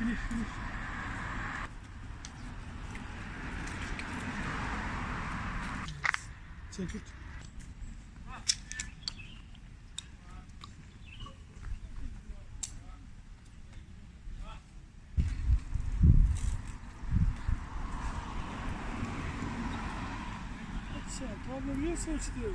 Check it. अच्छा, तो आप लोग ये सोचते हो।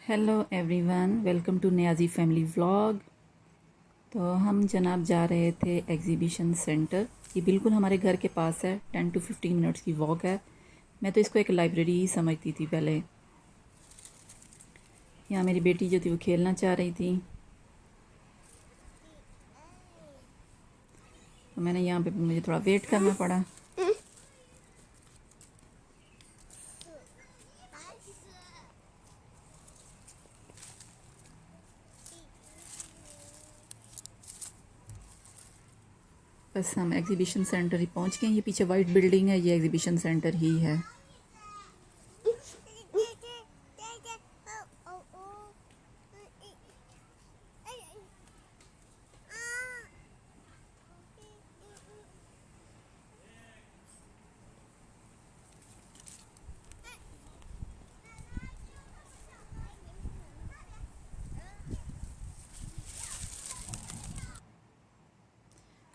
Hello everyone, welcome to Niyazi family vlog. तो हम जनाब जा रहे थे एग्ज़िबिशन सेंटर। ये बिल्कुल हमारे घर के पास है, 10 to 15 मिनट्स की वॉक है। मैं तो इसको एक लाइब्रेरी ही समझती थी पहले। यहाँ मेरी बेटी जो थी वो खेलना चाह रही थी, तो मैंने यहाँ पे मुझे थोड़ा वेट करना पड़ा। बस हम एग्ज़िबिशन सेंटर ही पहुँच गए। ये पीछे वाइट बिल्डिंग है, ये एग्ज़िबिशन सेंटर ही है।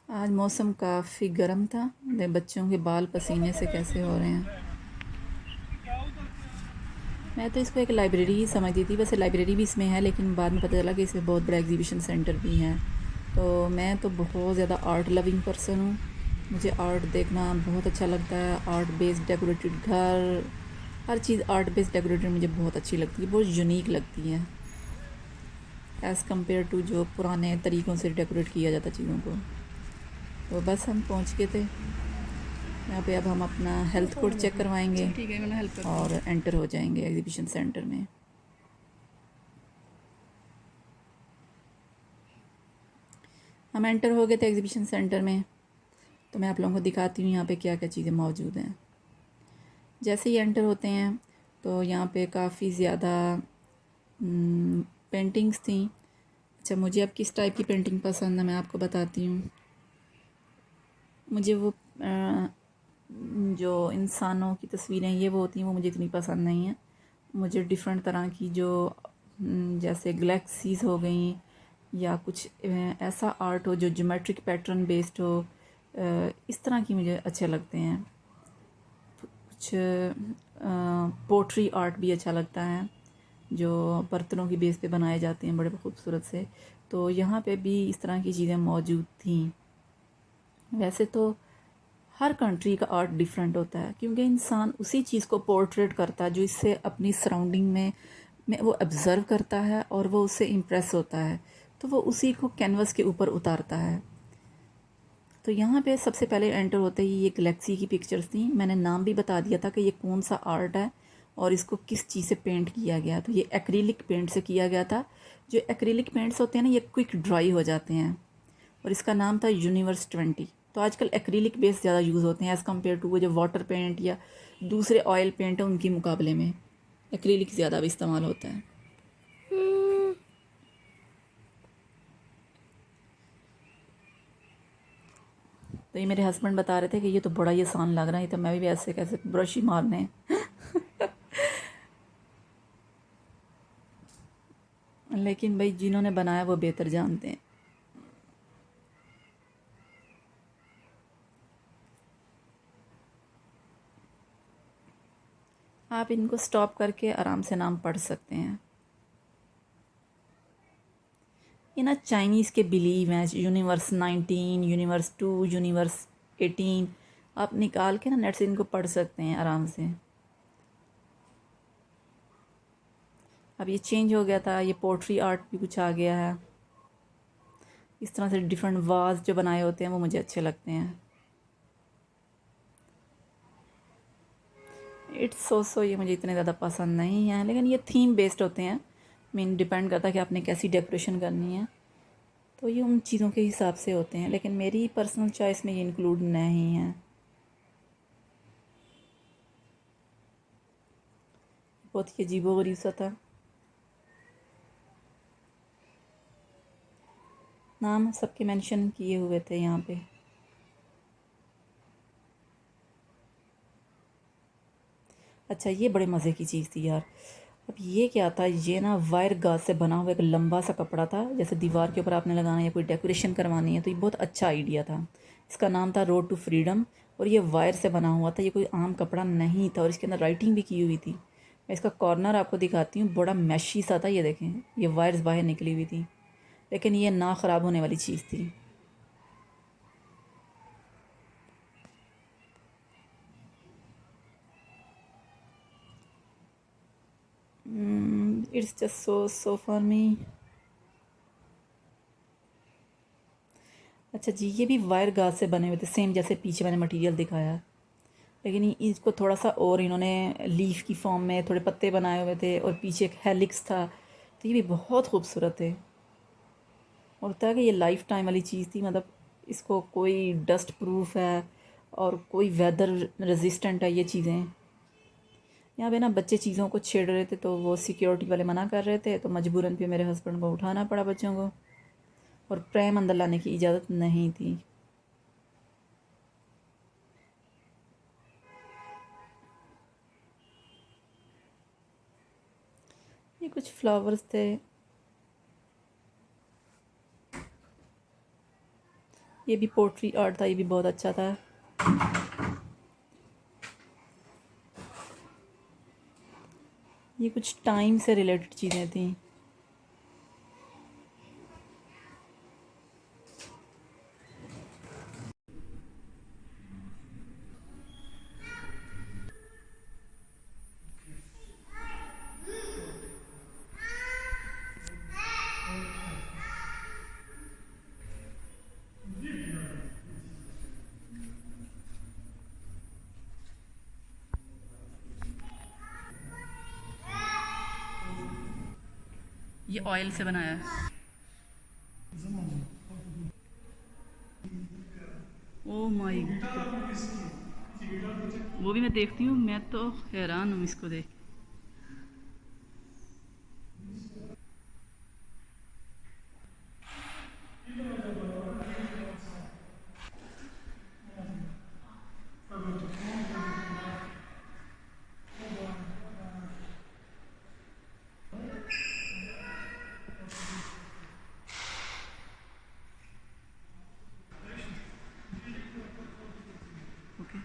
आज मौसम काफ़ी गर्म था। बच्चों के बाल पसीने से कैसे हो रहे हैं। मैं तो इसको एक लाइब्रेरी ही समझती थी। वैसे लाइब्रेरी भी इसमें है, लेकिन बाद में पता चला कि इसमें बहुत बड़ा एग्जीबिशन सेंटर भी है। तो मैं तो बहुत ज़्यादा आर्ट लविंग पर्सन हूँ। मुझे आर्ट देखना बहुत अच्छा लगता है। आर्ट बेस्ड डेकोरेटेड घर, हर चीज़ आर्ट बेस्ड डेकोरेटेड मुझे बहुत अच्छी लगती है, बहुत यूनिक लगती है एज़ कम्पेयर टू जो पुराने तरीक़ों से डेकोरेट किया जाता चीज़ों को। तो बस हम पहुँच गए थे यहाँ पे। अब हम अपना हेल्थ कोड चेक करवाएंगे और एंटर हो जाएंगे एग्जीबिशन सेंटर में। हम एंटर हो गए थे एग्जीबिशन सेंटर में। तो मैं आप लोगों को दिखाती हूँ यहाँ पे क्या क्या चीज़ें मौजूद हैं। जैसे ही एंटर होते हैं तो यहाँ पे काफ़ी ज़्यादा पेंटिंग्स थी। अच्छा, मुझे अब किस टाइप की पेंटिंग पसंद है मैं आपको बताती हूँ। मुझे वो जो इंसानों की तस्वीरें ये वो होती हैं वो मुझे इतनी पसंद नहीं है। मुझे डिफरेंट तरह की जो जैसे गैलेक्सीज हो गई या कुछ ऐसा आर्ट हो जो ज्योमेट्रिक पैटर्न बेस्ड हो, इस तरह की मुझे अच्छे लगते हैं। कुछ पोट्री आर्ट भी अच्छा लगता है जो बर्तनों की बेस पे बनाए जाते हैं बड़े खूबसूरत से। तो यहाँ पे भी इस तरह की चीज़ें मौजूद थी। वैसे तो हर कंट्री का आर्ट डिफरेंट होता है, क्योंकि इंसान उसी चीज़ को पोर्ट्रेट करता है जो इससे अपनी सराउंडिंग में वो ऑब्ज़र्व करता है और वो उससे इम्प्रेस होता है, तो वो उसी को कैनवस के ऊपर उतारता है। तो यहाँ पे सबसे पहले एंटर होते ही ये गैलेक्सी की पिक्चर्स थी। मैंने नाम भी बता दिया था कि ये कौन सा आर्ट है और इसको किस चीज़ से पेंट किया गया। तो ये एक्रिलिक पेंट से किया गया था। जो एक्रिलिक पेंट्स होते हैं ना, ये क्विक ड्राई हो जाते हैं, और इसका नाम था यूनिवर्स 20। तो आजकल एक्रिलिक बेस ज़्यादा यूज़ होते हैं एज़ कम्पेयर टू वो जो वाटर पेंट या दूसरे ऑयल पेंट है उनके मुकाबले में एक्रिलिक ज़्यादा भी इस्तेमाल होता है। तो ये मेरे हस्बैंड बता रहे थे कि ये तो बड़ा ही आसान लग रहा है, तो मैं भी ऐसे कैसे ब्रश ही मारने हैं। लेकिन भाई जिन्होंने बनाया वो बेहतर जानते हैं। आप इनको स्टॉप करके आराम से नाम पढ़ सकते हैं। ये ना चाइनीज़ के बिलीव हैं, यूनिवर्स 19, यूनिवर्स 2, यूनिवर्स 18। आप निकाल के ना नेट से इनको पढ़ सकते हैं आराम से। अब ये चेंज हो गया था, ये पोट्री आर्ट भी कुछ आ गया है। इस तरह से डिफरेंट वाज जो बनाए होते हैं वो मुझे अच्छे लगते हैं। इट्स सो ये मुझे इतने ज़्यादा पसंद नहीं है, लेकिन ये थीम बेस्ड होते हैं। मीन डिपेंड करता है कि आपने कैसी डेकोरेशन करनी है, तो ये उन चीज़ों के हिसाब से होते हैं, लेकिन मेरी पर्सनल चॉइस में ये इंक्लूड नहीं है। बहुत ही अजीबोगरीब सा था। नाम सबके मेंशन किए हुए थे यहाँ पे। अच्छा, ये बड़े मज़े की चीज़ थी यार। अब ये क्या था, ये ना वायर गाज से बना हुआ एक लंबा सा कपड़ा था, जैसे दीवार के ऊपर आपने लगाना या कोई डेकोरेशन करवानी है, तो ये बहुत अच्छा आइडिया था। इसका नाम था रोड टू फ्रीडम, और ये वायर से बना हुआ था, ये कोई आम कपड़ा नहीं था, और इसके अंदर राइटिंग भी की हुई थी। मैं इसका कॉर्नर आपको दिखाती हूँ, बड़ा मैशी सा था। ये देखें, ये वायर्स बाहर निकली हुई थी, लेकिन ये ना ख़राब होने वाली चीज़ थी। It's just so for me. अच्छा जी, ये भी वायर गाज से बने हुए थे, सेम जैसे पीछे मैंने मटेरियल दिखाया, लेकिन इसको थोड़ा सा और इन्होंने लीफ की फॉर्म में थोड़े पत्ते बनाए हुए थे, और पीछे एक हेलिक्स था, तो ये भी बहुत खूबसूरत थे। और लगता है कि ये लाइफ टाइम वाली चीज़ थी, मतलब इसको कोई डस्ट प्रूफ है और कोई वेदर रेजिस्टेंट है ये चीज़ें। यहाँ पे ना बच्चे चीज़ों को छेड़ रहे थे, तो वो सिक्योरिटी वाले मना कर रहे थे, तो मजबूरन पे मेरे हस्बैंड को उठाना पड़ा बच्चों को, और प्रेम अंदर लाने की इजाज़त नहीं थी। ये कुछ फ्लावर्स थे। ये भी पोट्री आर्ट था, ये भी बहुत अच्छा था। ये कुछ टाइम से रिलेटेड चीज़ें थी। ये ऑयल से बनाया है। ओ माय, वो भी मैं देखती हूँ, मैं तो हैरान हूँ इसको देख। ओके,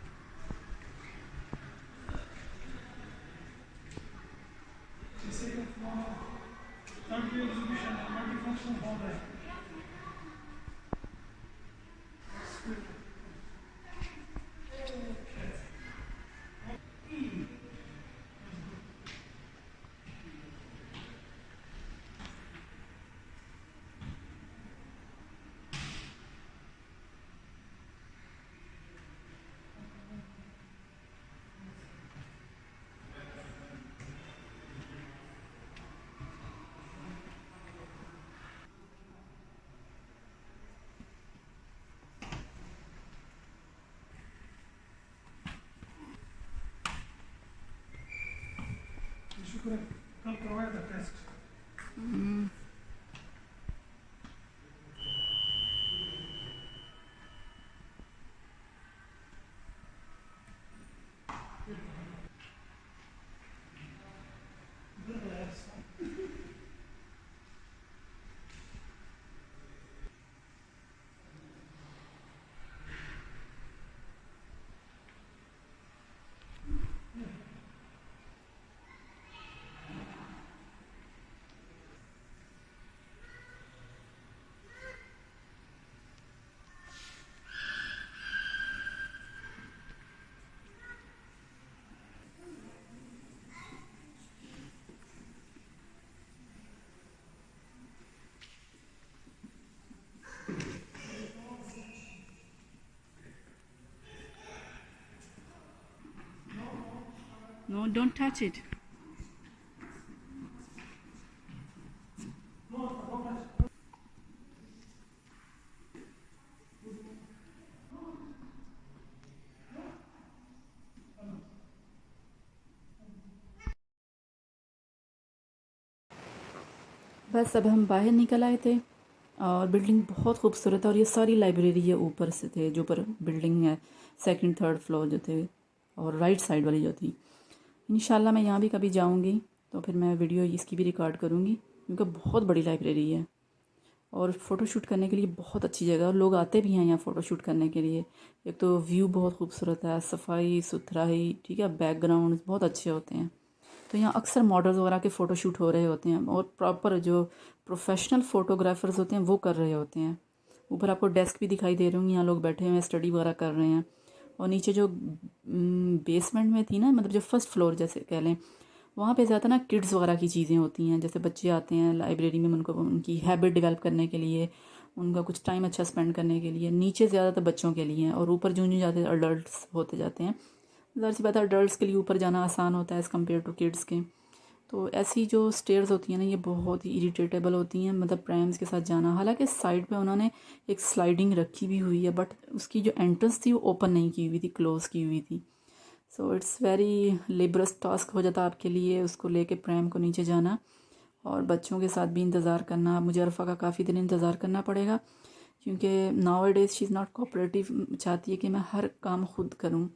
शुक्र है, कल करवाया था टेस्ट। Don't touch it. बस अब हम बाहर निकल आए थे और बिल्डिंग बहुत खूबसूरत है और ये सारी लाइब्रेरी है ऊपर से थे जो ऊपर बिल्डिंग है, सेकंड थर्ड फ्लोर जो थे और राइट साइड वाली जो थी। इंशाल्लाह मैं यहाँ भी कभी जाऊँगी तो फिर मैं वीडियो इसकी भी रिकॉर्ड करूँगी क्योंकि बहुत बड़ी लाइब्रेरी है और फ़ोटोशूट करने के लिए बहुत अच्छी जगह है और लोग आते भी हैं यहाँ फ़ोटोशूट करने के लिए। एक तो व्यू बहुत खूबसूरत है, सफाई सुथराई, ठीक है, बैकग्राउंड बहुत अच्छे होते हैं। तो यहाँ अक्सर मॉडल्स वगैरह के फ़ोटोशूट हो रहे होते हैं और प्रॉपर जो प्रोफेशनल फ़ोटोग्राफ़र्स होते हैं वो कर रहे होते हैं। ऊपर आपको डेस्क भी दिखाई दे रही होंगी, यहाँ लोग बैठे हुए हैं, स्टडी वगैरह कर रहे हैं। और नीचे जो बेसमेंट में थी ना, मतलब जो फर्स्ट फ्लोर जैसे कह लें, वहाँ पे ज़्यादा ना किड्स वगैरह की चीज़ें होती हैं। जैसे बच्चे आते हैं लाइब्रेरी में, उनको उनकी हैबिट डेवलप करने के लिए, उनका कुछ टाइम अच्छा स्पेंड करने के लिए। नीचे ज़्यादातर बच्चों के लिए हैं और ऊपर जो जो जाते अडल्ट्स होते जाते हैं। ज़ाहिर सी बात है अडल्ट्स के लिए ऊपर जाना आसान होता है एज़ कम्पेयर टू किड्स के। तो ऐसी जो स्टेयर्स होती हैं ना, ये बहुत ही इरिटेटेबल होती हैं, मतलब प्रैम्स के साथ जाना। हालांकि साइड पे उन्होंने एक स्लाइडिंग रखी भी हुई है बट उसकी जो एंट्रेंस थी वो ओपन नहीं की हुई थी, क्लोज़ की हुई थी। So it's very labours task हो जाता आपके लिए उसको लेके प्रैम को नीचे जाना और बच्चों के साथ भी इंतज़ार करना। मुझे अरफ़ा का काफ़ी दिन इंतज़ार करना पड़ेगा क्योंकि now days she is not cooperative, चाहती है कि मैं हर काम खुद करूँ।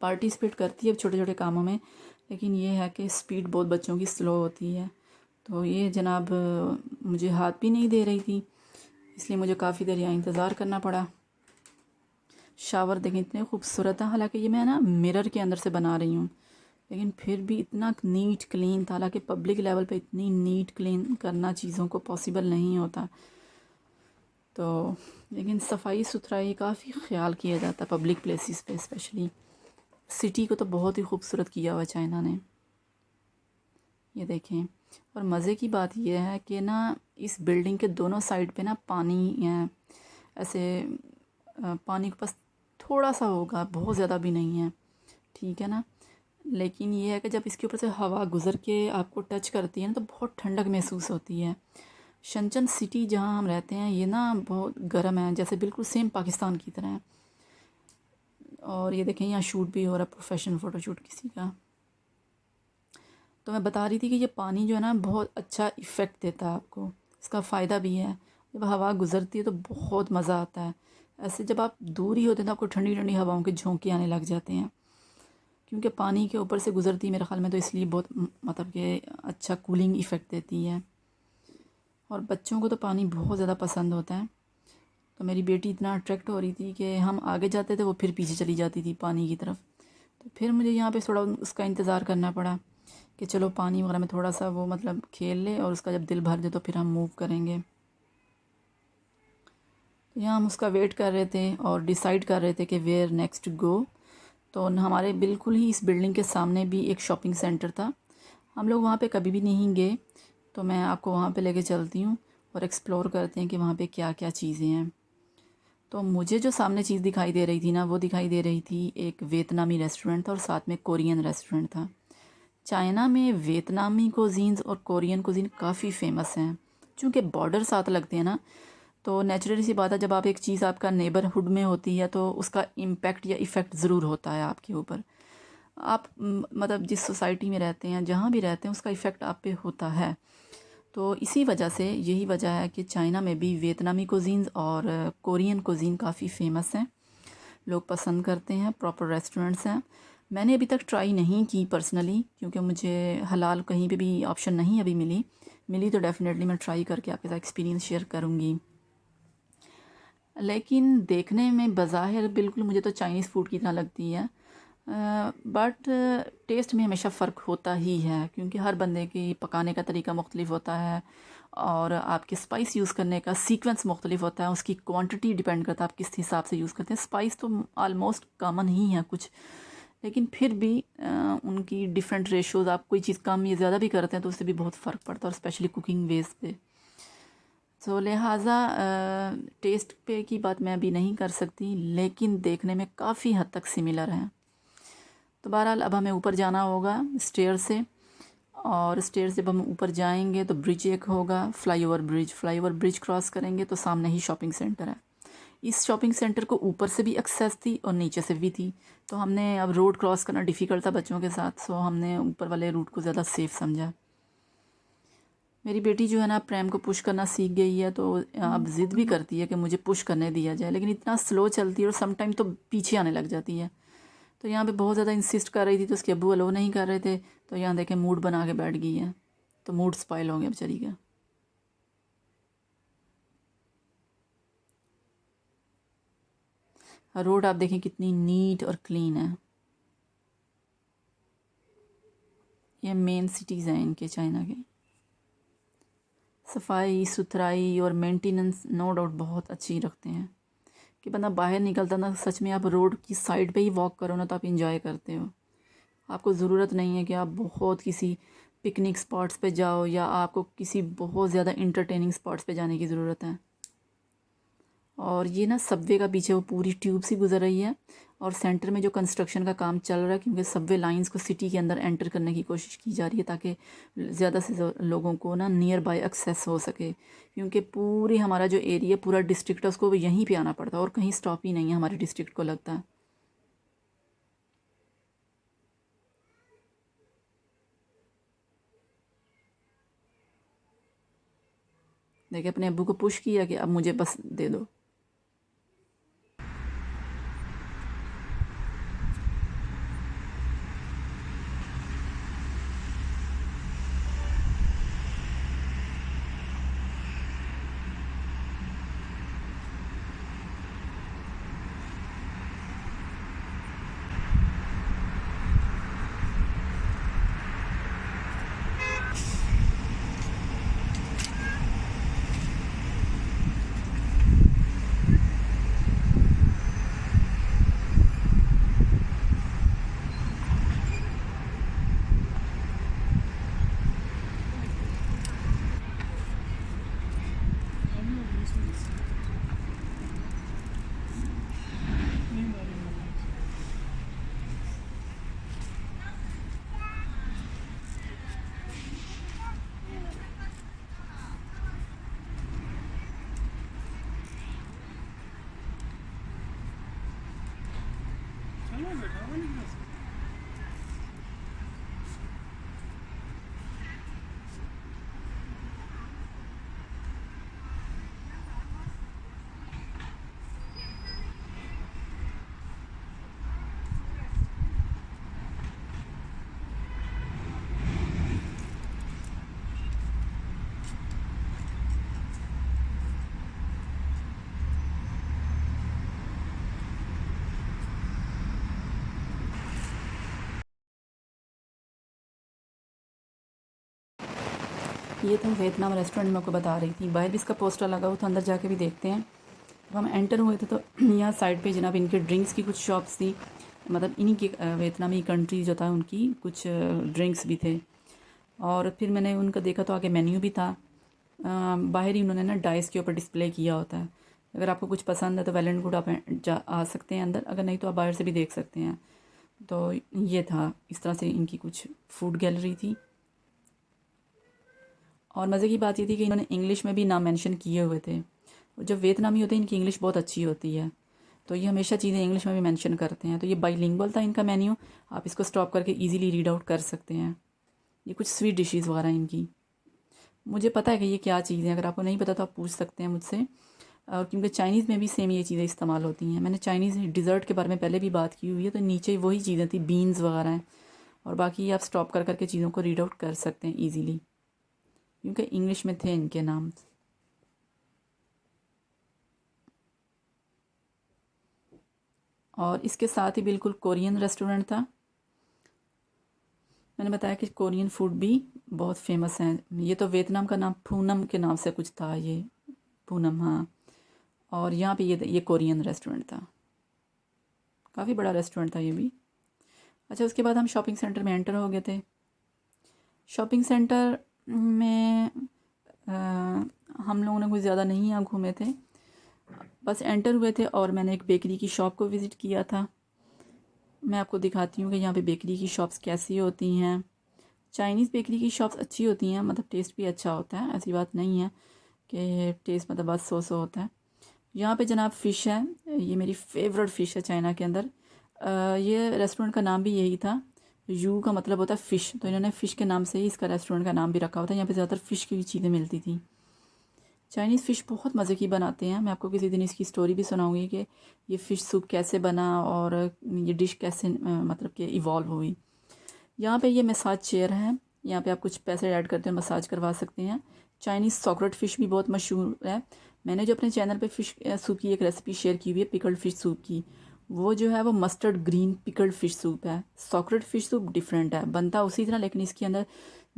पार्टिसिपेट करती है छोटे छोटे कामों में, लेकिन ये है कि स्पीड बहुत बच्चों की स्लो होती है। तो ये जनाब मुझे हाथ भी नहीं दे रही थी, इसलिए मुझे काफ़ी देर यहाँ इंतज़ार करना पड़ा। शावर देखें इतने खूबसूरत है, हालांकि ये मैं ना मिरर के अंदर से बना रही हूँ लेकिन फिर भी इतना नीट क्लीन था। हालांकि पब्लिक लेवल पे इतनी नीट क्लीन करना चीज़ों को पॉसिबल नहीं होता, तो लेकिन सफाई सुथराई काफ़ी ख्याल किया जाता है पब्लिक प्लेसेस पे स्पेशली। सिटी को तो बहुत ही खूबसूरत किया हुआ चाइना ने, ये देखें। और मज़े की बात यह है कि ना इस बिल्डिंग के दोनों साइड पे ना पानी है, ऐसे पानी के पास थोड़ा सा होगा, बहुत ज़्यादा भी नहीं है, ठीक है ना। लेकिन ये है कि जब इसके ऊपर से हवा गुज़र के आपको टच करती है ना तो बहुत ठंडक महसूस होती है। शनचन सिटी जहाँ हम रहते हैं ये ना बहुत गर्म है, जैसे बिल्कुल सेम पाकिस्तान की तरह है। और ये देखें यहाँ शूट भी हो रहा है, प्रोफेशनल फ़ोटोशूट किसी का। तो मैं बता रही थी कि ये पानी जो है ना बहुत अच्छा इफ़ेक्ट देता है आपको, इसका फ़ायदा भी है। जब हवा गुज़रती है तो बहुत मज़ा आता है। ऐसे जब आप दूर ही होते हैं तो आपको ठंडी ठंडी हवाओं के झोंके आने लग जाते हैं क्योंकि पानी के ऊपर से गुज़रती है मेरे ख़्याल में, तो इसलिए बहुत मतलब कि अच्छा कूलिंग इफ़ेक्ट देती है। और बच्चों को तो पानी बहुत ज़्यादा पसंद होता है। तो मेरी बेटी इतना अट्रैक्ट हो रही थी कि हम आगे जाते थे वो फिर पीछे चली जाती थी पानी की तरफ। तो फिर मुझे यहाँ पे थोड़ा उसका इंतज़ार करना पड़ा कि चलो पानी वगैरह में थोड़ा सा वो मतलब खेल ले और उसका जब दिल भर जाए तो फिर हम मूव करेंगे। तो यहाँ हम उसका वेट कर रहे थे और डिसाइड कर रहे थे कि वेयर नेक्स्ट गो। तो हमारे बिल्कुल ही इस बिल्डिंग के सामने भी एक शॉपिंग सेंटर था। हम लोग वहाँ पे कभी भी नहीं गए, तो मैं आपको वहाँ पे लेके चलती हूँ और एक्सप्लोर करते हैं कि वहाँ पे क्या क्या चीज़ें हैं। तो मुझे जो सामने चीज़ दिखाई दे रही थी ना, वो दिखाई दे रही थी एक वियतनामी रेस्टोरेंट था और साथ में कोरियन रेस्टोरेंट था। चाइना में वियतनामी कुज़ीन्स और कोरियन कुज़ीन काफ़ी फ़ेमस हैं। चूँकि बॉर्डर साथ लगते हैं ना, तो नेचुरली सी बात है जब आप एक चीज़ आपका नेबरहुड में होती है तो उसका इम्पैक्ट या इफ़ेक्ट ज़रूर होता है आपके ऊपर। आप मतलब जिस सोसाइटी में रहते हैं, जहाँ भी रहते हैं, उसका इफ़ेक्ट आप पे होता है। तो इसी वजह से यही वजह है कि चाइना में भी वियतनामी कुज़ीन्स और कोरियन कुज़ीन काफ़ी फ़ेमस हैं, लोग पसंद करते हैं, प्रॉपर रेस्टोरेंट्स हैं। मैंने अभी तक ट्राई नहीं की पर्सनली क्योंकि मुझे हलाल कहीं पे भी ऑप्शन नहीं अभी मिली तो डेफ़िनेटली मैं ट्राई करके आपके साथ एक्सपीरियंस शेयर करूँगी। लेकिन देखने में बज़ाहिर बिल्कुल मुझे तो चाइनीज़ फ़ूड की तरह लगती है, बट टेस्ट में हमेशा फ़र्क होता ही है क्योंकि हर बंदे की पकाने का तरीका मुख्तलिफ होता है और आपके स्पाइस यूज़ करने का सीक्वेंस मुख्तलिफ होता है, उसकी क्वांटिटी डिपेंड करता है आप किस हिसाब से यूज़ करते हैं। स्पाइस तो आलमोस्ट कॉमन ही है कुछ, लेकिन फिर भी उनकी डिफरेंट रेशोज़, आप कोई चीज़ कम या ज़्यादा भी करते हैं तो उससे भी बहुत फ़र्क पड़ता है, और स्पेशली कुकिंग वेज पे। तो लिहाजा टेस्ट पे की बात मैं अभी नहीं कर सकती, लेकिन देखने में काफ़ी हद तक सिमिलर हैं। तो बहरहाल अब हमें ऊपर जाना होगा स्टेयर से, और स्टेयर से जब हम ऊपर जाएंगे तो ब्रिज एक होगा, फ्लाई ओवर ब्रिज क्रॉस करेंगे तो सामने ही शॉपिंग सेंटर है। इस शॉपिंग सेंटर को ऊपर से भी एक्सेस थी और नीचे से भी थी, तो हमने अब रोड क्रॉस करना डिफ़िकल्ट था बच्चों के साथ, सो हमने ऊपर वाले रूट को ज़्यादा सेफ़ समझा। मेरी बेटी जो है ना प्रेम को पुश करना सीख गई है, तो अब ज़िद भी करती है कि मुझे पुश करने दिया जाए, लेकिन इतना स्लो चलती है और सम टाइम तो पीछे आने लग जाती है। तो यहाँ पे बहुत ज़्यादा इंसिस्ट कर रही थी, तो उसके अब्बू अलो नहीं कर रहे थे, तो यहाँ देखें मूड बना के बैठ गई है, तो मूड स्पॉइल हो गया बेचारी का। रोड आप देखें कितनी नीट और क्लीन है। ये मेन सिटीज़ हैं इनके, चाइना के। सफाई सुथराई और मेंटेनेंस नो डाउट बहुत अच्छी रखते हैं कि बंदा बाहर निकलता ना, सच में आप रोड की साइड पे ही वॉक करो ना तो आप इंजॉय करते हो। आपको ज़रूरत नहीं है कि आप बहुत किसी पिकनिक स्पॉट्स पे जाओ या आपको किसी बहुत ज़्यादा इंटरटेनिंग स्पॉट्स पे जाने की ज़रूरत है। और ये ना सबवे का पीछे वो पूरी ट्यूब सी गुजर रही है, और सेंटर में जो कंस्ट्रक्शन का काम चल रहा है, क्योंकि सबवे लाइंस को सिटी के अंदर एंटर करने की कोशिश की जा रही है ताकि ज़्यादा से लोगों को ना नियर बाय एक्सेस हो सके, क्योंकि पूरी हमारा जो एरिया पूरा डिस्ट्रिक्ट है उसको यहीं पे आना पड़ता है और कहीं स्टॉप ही नहीं है हमारे डिस्ट्रिक्ट को लगता है। देखिए अपने अब्बू को पुश किया कि अब मुझे बस दे दो। चलो बेटा वो नहीं कर ये तो वियतनाम रेस्टोरेंट मैं आपको बता रही थी, बाहर भी इसका पोस्टर लगा हुआ, तो अंदर जाके भी देखते हैं। जब हम एंटर हुए थे तो यहाँ साइड पे जनाब इनके ड्रिंक्स की कुछ शॉप्स थी, मतलब इन्हीं की वियतनामी कंट्री जो था उनकी कुछ ड्रिंक्स भी थे। और फिर मैंने उनका देखा तो आगे मेन्यू भी था। बाहर ही उन्होंने ना डाइस के ऊपर डिस्प्ले किया होता है। अगर आपको कुछ पसंद है तो वेल एंड गुड, आप आ सकते हैं अंदर, अगर नहीं तो आप बाहर से भी देख सकते हैं। तो ये था, इस तरह से इनकी कुछ फूड गैलरी थी। और मज़े की बात ये थी कि इन्होंने इंग्लिश में भी नाम मेंशन किए हुए थे। जब वियतनामी होते हैं इनकी इंग्लिश बहुत अच्छी होती है, तो ये हमेशा चीज़ें इंग्लिश में भी मेंशन करते हैं। तो ये बाईलिंगुअल था इनका मेन्यू, आप इसको स्टॉप करके इजीली रीड आउट कर सकते हैं। ये कुछ स्वीट डिशेज़ वगैरह हैं इनकी। मुझे पता है कि ये क्या चीज़ है, अगर आपको नहीं पता तो आप पूछ सकते हैं मुझसे। और क्योंकि चाइनीज़ में भी सेम ये चीज़ें इस्तेमाल होती हैं। मैंने चाइनीज़ डिज़र्ट के बारे में पहले भी बात की हुई है, तो नीचे वही चीज़ें थी, बीन्स वगैरह हैं, और बाकी आप स्टॉप कर करके चीज़ों को रीड आउट कर सकते हैं ईजीली, क्योंकि इंग्लिश में थे इनके नाम। और इसके साथ ही बिल्कुल कोरियन रेस्टोरेंट था। मैंने बताया कि कोरियन फूड भी बहुत फेमस है। ये तो वियतनाम का नाम पूनम के नाम से कुछ था, ये पूनम, हाँ। और यहाँ पे ये कोरियन रेस्टोरेंट था, काफ़ी बड़ा रेस्टोरेंट था ये भी। अच्छा, उसके बाद हम शॉपिंग सेंटर में एंटर हो गए थे। शॉपिंग सेंटर में हम लोगों ने कुछ ज़्यादा नहीं यहाँ घूमे थे, बस एंटर हुए थे और मैंने एक बेकरी की शॉप को विज़िट किया था। मैं आपको दिखाती हूँ कि यहाँ पे बेकरी की शॉप्स कैसी होती हैं। चाइनीज़ बेकरी की शॉप्स अच्छी होती हैं, मतलब टेस्ट भी अच्छा होता है, ऐसी बात नहीं है कि टेस्ट मतलब बस सो होता है। यहाँ पे जनाब फ़िश है, ये मेरी फेवरेट फ़िश है चाइना के अंदर। ये रेस्टोरेंट का नाम भी यही था, यू का मतलब होता है फ़िश, तो इन्होंने फ़िश के नाम से ही इसका रेस्टोरेंट का नाम भी रखा हुआ था। यहाँ पे ज़्यादातर फ़िश की चीज़ें मिलती थी। चाइनीज़ फ़िश बहुत मज़े की बनाते हैं। मैं आपको किसी दिन इसकी स्टोरी भी सुनाऊंगी कि ये फ़िश सूप कैसे बना और ये डिश कैसे मतलब कि इवॉल्व हुई। यहाँ पे ये मसाज चेयर है, यहाँ पे आप कुछ पैसे ऐड करते हैं, मसाज करवा सकते हैं। चाइनीज़ सॉकरेट फ़िश भी बहुत मशहूर है। मैंने जो अपने चैनल पे फ़िश सूप की एक रेसिपी शेयर की हुई है, पिकल्ड फ़िश सूप की, वो जो है वो mustard green pickled fish soup है। सॉकरेट फ़िश सूप डिफरेंट है, बनता उसी तरह, लेकिन इसके अंदर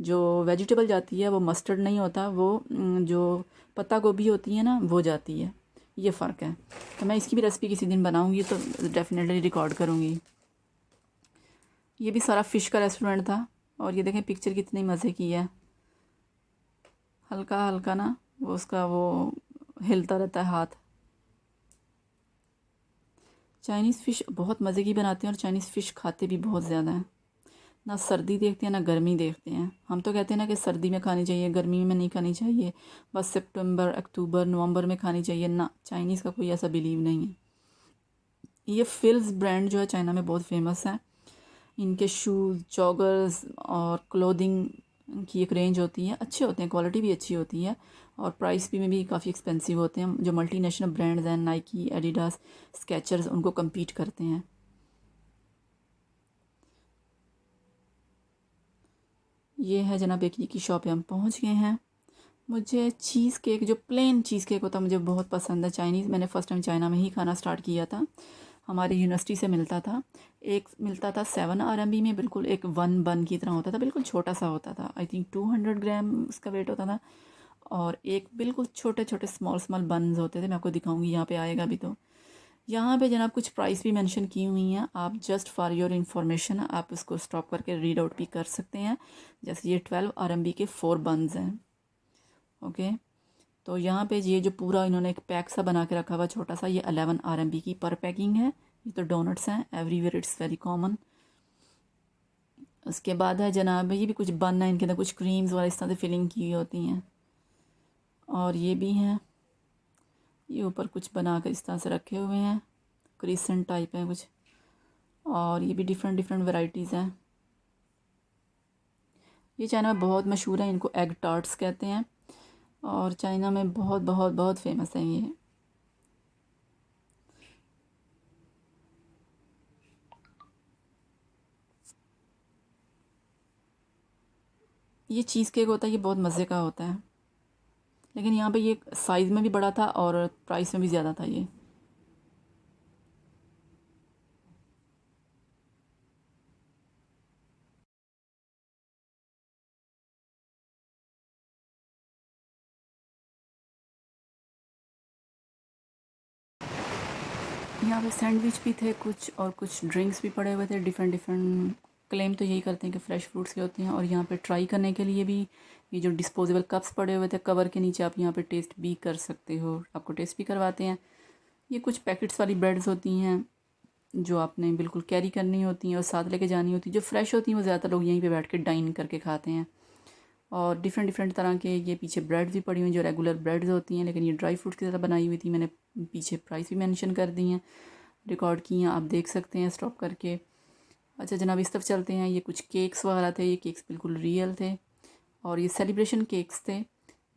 जो वेजिटेबल जाती है वो मस्टर्ड नहीं होता, वो जो पत्ता गोभी होती है ना वो जाती है, ये फ़र्क है। तो मैं इसकी भी रेसिपी किसी दिन बनाऊँगी तो डेफिनेटली रिकॉर्ड करूँगी। ये भी सारा फ़िश का रेस्टोरेंट था, और ये देखें पिक्चर कितनी मज़े की है, हल्का हल्का ना वो उसका वो हिलता रहता है हाथ। चाइनीज़ फ़िश बहुत मज़े की बनाते हैं, और चाइनीज़ फ़िश खाते भी बहुत ज़्यादा हैं। ना सर्दी देखते हैं ना गर्मी देखते हैं। हम तो कहते हैं ना कि सर्दी में खानी चाहिए, गर्मी में नहीं खानी चाहिए, बस सितंबर अक्टूबर नवंबर में खानी चाहिए ना, चाइनीज़ का कोई ऐसा बिलीव नहीं है। ये फिल्स ब्रांड जो है चाइना में बहुत फेमस है। इनके शूज़, जॉगर्स और क्लोथिंग की एक रेंज होती है, अच्छे होते हैं, क्वालिटी भी अच्छी होती है, और प्राइस भी में भी काफ़ी एक्सपेंसिव होते हैं। जो मल्टीनेशनल ब्रांड्स हैं, नाइकी, एडिडास, स्केचर्स, उनको कम्पीट करते हैं। ये है जना बेकरी की शॉप पे हम पहुंच गए हैं। मुझे चीज़ केक, जो प्लेन चीज़ केक होता है, मुझे बहुत पसंद है। चाइनीज़ मैंने फ़र्स्ट टाइम चाइना में ही खाना स्टार्ट किया था, हमारी यूनिवर्सिटी से मिलता था। एक मिलता था 7 RMB में, बिल्कुल एक वन बन की तरह होता था, बिल्कुल छोटा सा होता था, आई थिंक 200 ग्राम उसका वेट होता था। और एक बिल्कुल छोटे छोटे स्मॉल स्मॉल बन्स होते थे, मैं आपको दिखाऊंगी, यहाँ पे आएगा भी तो। यहाँ पे जनाब कुछ प्राइस भी मेंशन की हुई हैं, आप जस्ट फॉर योर इन्फॉर्मेशन आप उसको स्टॉप करके रीड आउट भी कर सकते हैं। जैसे ये 12 RMB के 4 बन्स हैं, ओके। तो यहाँ पे ये जो पूरा इन्होंने एक पैक सा बना के रखा हुआ छोटा सा, ये 11 RMB की पर पैकिंग है। ये तो डोनट्स हैं, एवरीवेयर इट्स वेरी कॉमन। उसके बाद है जनाब, ये भी कुछ बन है, इनके अंदर कुछ क्रीम्स वाला इस तरह से फिलिंग की होती हैं। और ये भी हैं, ये ऊपर कुछ बना कर इस तरह से रखे हुए हैं, क्रिसेंट टाइप है कुछ। और ये भी डिफरेंट डिफरेंट वैरायटीज़ हैं। ये चाइना में बहुत मशहूर है, इनको एग टार्ट्स कहते हैं, और चाइना में बहुत बहुत बहुत फेमस है ये। ये चीज़ केक होता है, ये बहुत मज़े का होता है, लेकिन यहाँ पे ये साइज़ में भी बड़ा था और प्राइस में भी ज़्यादा था ये। यहाँ पे सैंडविच भी थे कुछ, और कुछ ड्रिंक्स भी पड़े हुए थे, डिफरेंट डिफरेंट। क्लेम तो यही करते हैं कि फ़्रेश फ्रूट्स के होते हैं। और यहाँ पे ट्राई करने के लिए भी ये जो डिस्पोजेबल कप्स पड़े हुए थे कवर के नीचे, आप यहाँ पे टेस्ट भी कर सकते हो, आपको टेस्ट भी करवाते हैं। ये कुछ पैकेट्स वाली ब्रेड्स होती हैं जो आपने बिल्कुल कैरी करनी होती हैं और साथ लेके जानी होती है। जो फ्रेश होती हैं वो ज़्यादातर लोग यहीं पे बैठ के डाइन करके खाते हैं। और डिफरेंट डिफरेंट तरह के ये पीछे ब्रेड्स भी पड़ी हुई हैं, जो रेगुलर ब्रेड्स होती हैं, लेकिन ये ड्राई फ्रूट की तरह बनाई हुई थी। मैंने पीछे प्राइस भी मेंशन कर दी हैं, रिकॉर्ड की हैं, आप देख सकते हैं स्टॉप करके। अच्छा जनाब, इस तरफ चलते हैं। ये कुछ केक्स वगैरह थे, ये केक्स बिल्कुल रियल थे, और ये सेलिब्रेशन केक्स थे।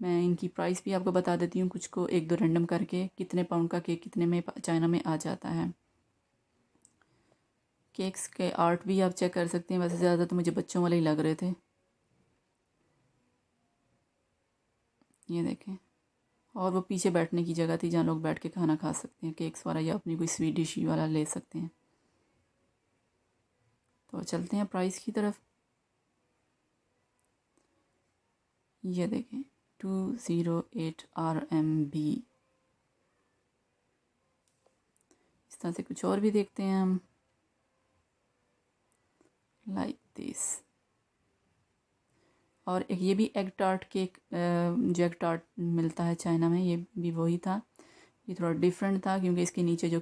मैं इनकी प्राइस भी आपको बता देती हूँ, कुछ को एक दो रैंडम करके, कितने पाउंड का केक कितने में चाइना में आ जाता है। केक्स के आर्ट भी आप चेक कर सकते हैं, वैसे ज़्यादा तो मुझे बच्चों वाले ही लग रहे थे, ये देखें। और वो पीछे बैठने की जगह थी जहाँ लोग बैठ के खाना खा सकते हैं, केक्स वाला या अपनी कोई स्वीट डिश वाला ले सकते हैं। तो चलते हैं प्राइस की तरफ। ये देखें 208 RMB। इस तरह से कुछ और भी देखते हैं हम, लाइक दिस। और एक ये भी एग टार्ट केक, जो एग टार्ट मिलता है चाइना में, ये भी वही था। ये थोड़ा डिफरेंट था क्योंकि इसके नीचे जो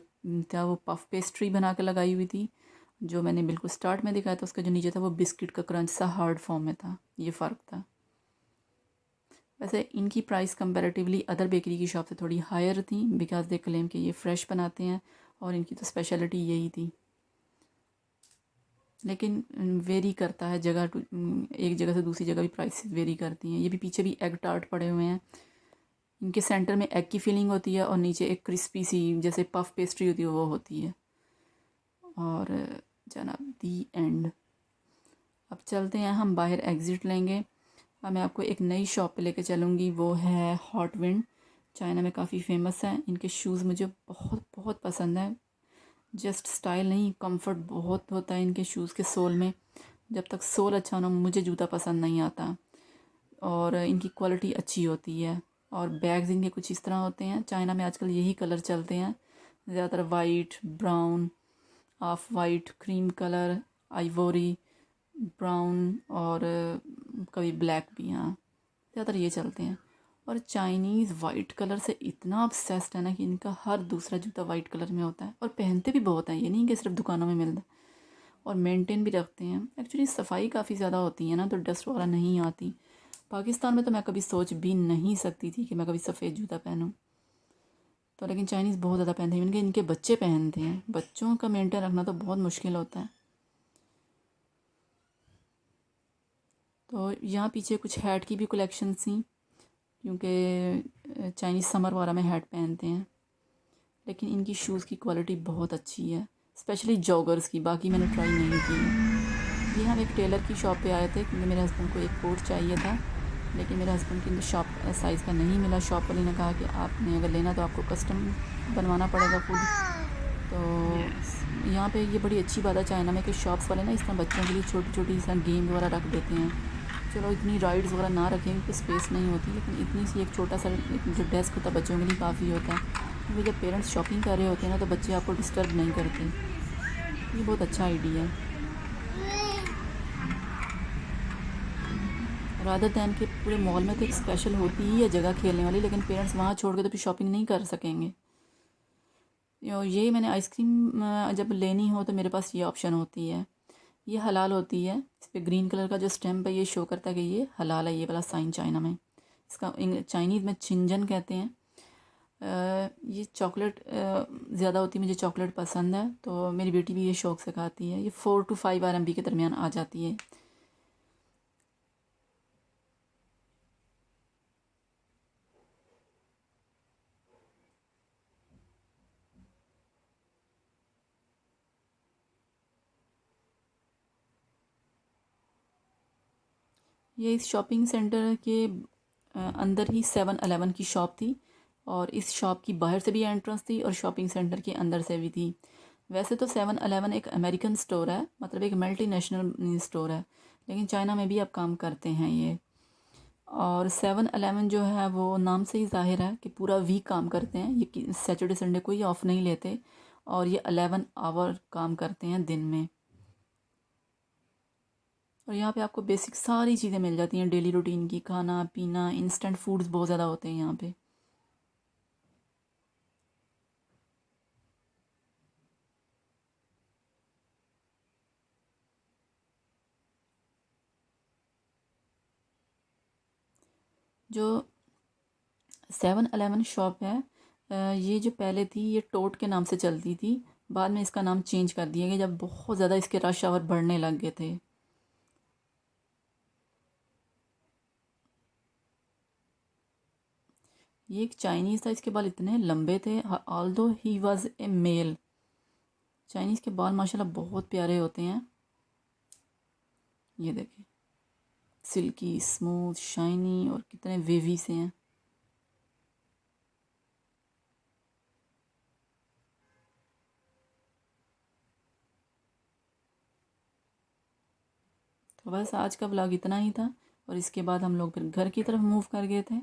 था वो पफ पेस्ट्री बना के लगाई हुई थी, जो मैंने बिल्कुल स्टार्ट में दिखाया था उसका जो नीचे था वो बिस्किट का क्रंच सा हार्ड फॉर्म में था, ये फ़र्क था। वैसे इनकी प्राइस कंपैरेटिवली अदर बेकरी की शॉप से थोड़ी हायर थी, बिकॉज दे क्लेम कि ये फ़्रेश बनाते हैं और इनकी तो स्पेशलिटी यही थी। लेकिन वेरी करता है जगह टू, एक जगह से दूसरी जगह भी प्राइस वेरी करती हैं। ये भी पीछे भी एग टार्ट पड़े हुए हैं। इनके सेंटर में एग की फीलिंग होती है और नीचे एक क्रिस्पी सी जैसे पफ पेस्ट्री होती है वो होती है। और जनाब दी एंड। अब चलते हैं, हम बाहर एग्ज़िट लेंगे। अब मैं आपको एक नई शॉप पे लेके चलूँगी, वो है हॉट विंड। चाइना में काफ़ी फेमस है। इनके शूज़ मुझे बहुत बहुत पसंद है। जस्ट स्टाइल नहीं, कंफर्ट बहुत होता है इनके शूज़ के सोल में। जब तक सोल अच्छा ना हो मुझे जूता पसंद नहीं आता। और इनकी क्वालिटी अच्छी होती है। और बैग्स इनके कुछ इस तरह होते हैं, चाइना में आजकल यही कलर चलते हैं ज़्यादातर, white, brown, of white, cream colour, ivory, brown और कभी ब्लैक भी। हाँ, ज़्यादातर ये चलते हैं। और चाइनीज़ वाइट कलर से इतना ऑब्सेस्ड है ना कि इनका हर दूसरा जूता वाइट कलर में होता है और पहनते भी बहुत हैं, ये नहीं कि सिर्फ दुकानों में मिलता है। और मेंटेन भी रखते हैं। एक्चुअली सफाई काफ़ी ज़्यादा होती है ना, तो डस्ट वगैरह नहीं आती। पाकिस्तान में तो मैं कभी सोच भी नहीं सकती थी कि मैं कभी सफ़ेद जूता पहनूं। तो लेकिन चाइनीज़ बहुत ज़्यादा पहनते हैं, इनके बच्चे पहनते हैं। बच्चों का मेंटेन रखना तो बहुत मुश्किल होता है। तो यहाँ पीछे कुछ हैट की भी कलेक्शन थी, क्योंकि चाइनीज़ समर वगैरह में हैट पहनते हैं। लेकिन इनकी शूज़ की क्वालिटी बहुत अच्छी है, स्पेशली जॉगर्स की। बाकी मैंने ट्राई नहीं की है। ये हम एक टेलर की शॉप पे आए थे क्योंकि मेरे हस्बैंड को एक कोट चाहिए था, लेकिन मेरे हस्बैंड की शॉप साइज़ का नहीं मिला। शॉप वाली ने कहा कि आपने अगर लेना तो आपको कस्टम बनवाना पड़ेगा खुद। तो यहाँ पे ये बड़ी अच्छी बात है चाइना में कि शॉप्स वाले ना इस तरह बच्चों के लिए छोटी छोटी सा गेम वगैरह रख देते हैं। चलो इतनी राइड्स वगैरह ना रखें क्योंकि स्पेस नहीं होती, लेकिन इतनी सी एक छोटा सा जो डेस्क होता है बच्चों के लिए काफ़ी होता है, क्योंकि जब पेरेंट्स शॉपिंग कर रहे होते हैं ना तो बच्चे आपको डिस्टर्ब नहीं करते। ये बहुत अच्छा आइडिया है। रादर दैन के पूरे मॉल में तो एक स्पेशल होती ही है जगह खेलने वाली, लेकिन पेरेंट्स वहाँ छोड़ के तो फिर शॉपिंग नहीं कर सकेंगे। ये मैंने आइसक्रीम जब लेनी हो तो मेरे पास ये ऑप्शन होती है। ये हलाल होती है, इस पर ग्रीन कलर का जो स्टैम्प है ये शो करता है कि ये हलाल है, ये वाला साइन चाइना में। इसका चाइनीज़ में चिंजन कहते हैं। ये चॉकलेट ज़्यादा होती है, मुझे चॉकलेट पसंद है तो मेरी बेटी भी ये शौक़ से खाती है। ये 4 to 5 RMB के दरमियान आ जाती है। ये इस शॉपिंग सेंटर के अंदर ही 7-Eleven की शॉप थी, और इस शॉप की बाहर से भी एंट्रेंस थी और शॉपिंग सेंटर के अंदर से भी थी। वैसे तो 7-Eleven एक अमेरिकन स्टोर है, मतलब एक मल्टीनेशनल स्टोर है, लेकिन चाइना में भी अब काम करते हैं ये। और 7-Eleven जो है वो नाम से ही जाहिर है कि पूरा वीक काम करते हैं, ये सैटरडे संडे कोई ऑफ नहीं लेते, और ये 11 आवर काम करते हैं दिन में। और यहाँ पे आपको बेसिक सारी चीज़ें मिल जाती हैं डेली रूटीन की, खाना पीना, इंस्टेंट फूड्स बहुत ज़्यादा होते हैं यहाँ पे। जो 7-Eleven शॉप है, ये जो पहले थी ये टोट के नाम से चलती थी, बाद में इसका नाम चेंज कर दिया गया जब बहुत ज़्यादा इसके रश आवर बढ़ने लग गए थे। ये एक चाइनीज़ था, इसके बाल इतने लंबे थे, although he was a male. Chinese के बाल माशाल्लाह बहुत प्यारे होते हैं। ये देखें, सिल्की स्मूथ शाइनी और कितने वेवी से हैं। तो बस आज का व्लॉग इतना ही था, और इसके बाद हम लोग फिर घर की तरफ मूव कर गए थे।